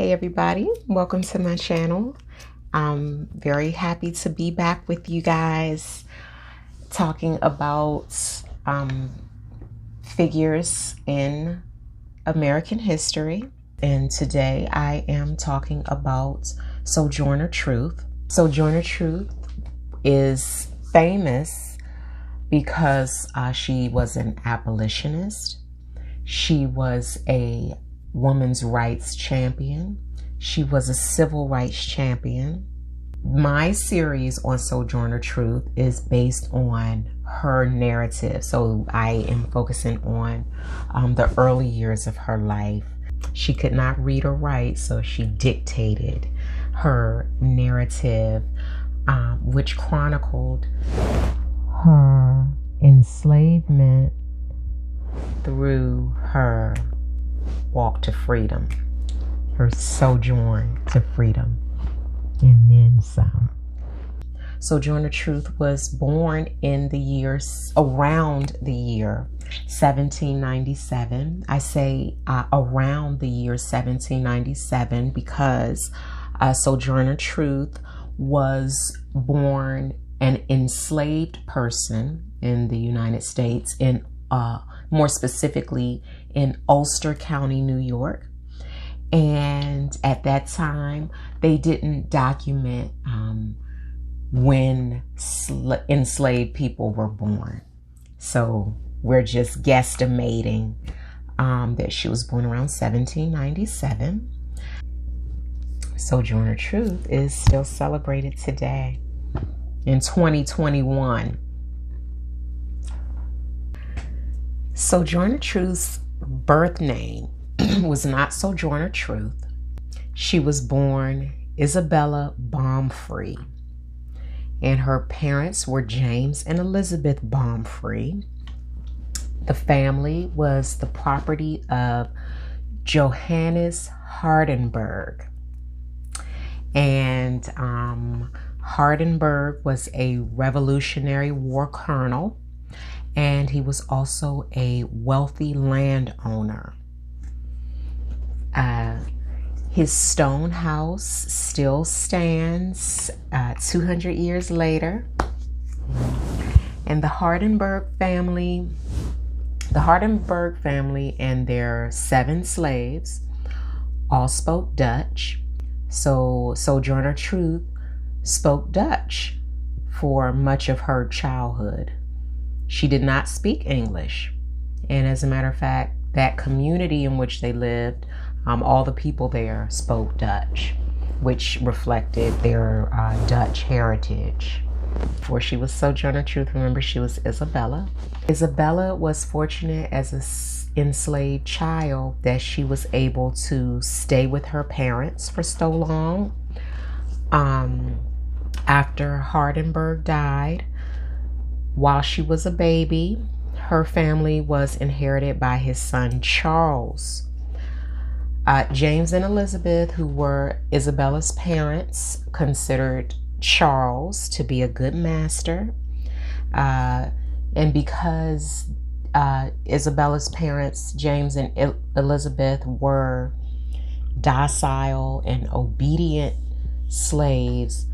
Hey everybody, welcome to my channel. I'm very happy to be back with you guys talking about figures in American history. And today I am talking about Sojourner Truth. Sojourner Truth is famous because she was an abolitionist. She was a women's rights champion. She was a civil rights champion. My series on Sojourner Truth is based on her narrative. So I am focusing on the early years of her life. She could not read or write, so she dictated her narrative, which chronicled her enslavement through her walk to freedom, her sojourn to freedom, and then some. Sojourner Truth was born in the years around the year 1797. I say around the year 1797 because Sojourner Truth was born an enslaved person in the United States, in more specifically in Ulster County, New York. And at that time, they didn't document when enslaved people were born. So we're just guesstimating that she was born around 1797. Sojourner Truth is still celebrated today in 2021. Sojourner Truth's birth name was not Sojourner Truth. She was born Isabella Baumfree, and her parents were James and Elizabeth Baumfree. The family was the property of Johannes Hardenberg, and Hardenberg was a Revolutionary War colonel, and he was also a wealthy landowner. His stone house still stands 200 years later. And the Hardenberg family and their 7 slaves all spoke Dutch. So Sojourner Truth spoke Dutch for much of her childhood. She did not speak English. And as a matter of fact, that community in which they lived, all the people there spoke Dutch, which reflected their Dutch heritage. Before she was Sojourner Truth, remember, she was Isabella. Isabella was fortunate as an enslaved child that she was able to stay with her parents for so long. After Hardenberg died, while she was a baby, her family was inherited by his son Charles. James and Elizabeth, who were Isabella's parents, considered Charles to be a good master. And because Isabella's parents, James and Elizabeth, were docile and obedient slaves,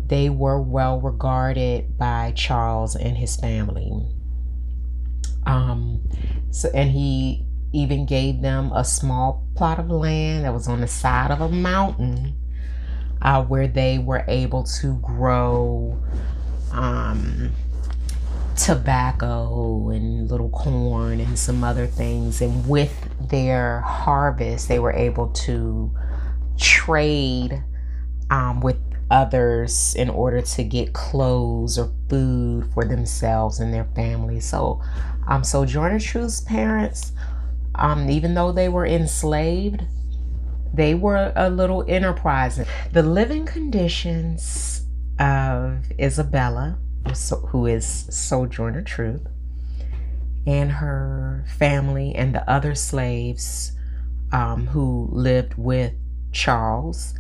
they were well regarded by Charles and his family. And he even gave them a small plot of land that was on the side of a mountain where they were able to grow tobacco and little corn and some other things. And with their harvest, they were able to trade with others in order to get clothes or food for themselves and their families. So Sojourner Truth's parents, even though they were enslaved, they were a little enterprising. The living conditions of Isabella, who is Sojourner Truth, and her family and the other slaves who lived with Charles,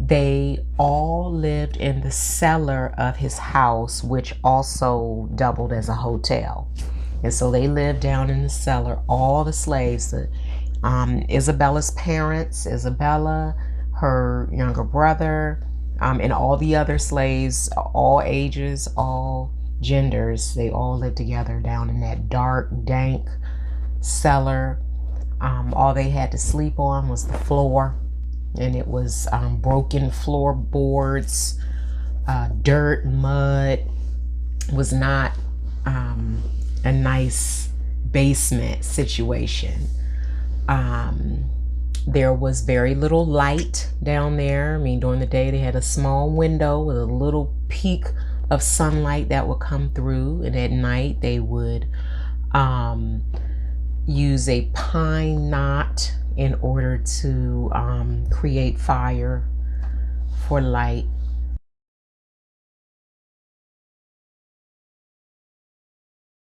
they all lived in the cellar of his house, which also doubled as a hotel. And so they lived down in the cellar, all the slaves, the Isabella's parents, Isabella, her younger brother, and all the other slaves, all ages, all genders, they all lived together down in that dark, dank cellar. All they had to sleep on was the floor, and it was broken floorboards, dirt, mud. It was not a nice basement situation. There was very little light down there. I mean, during the day they had a small window with a little peak of sunlight that would come through, and at night they would use a pine knot in order to create fire for light.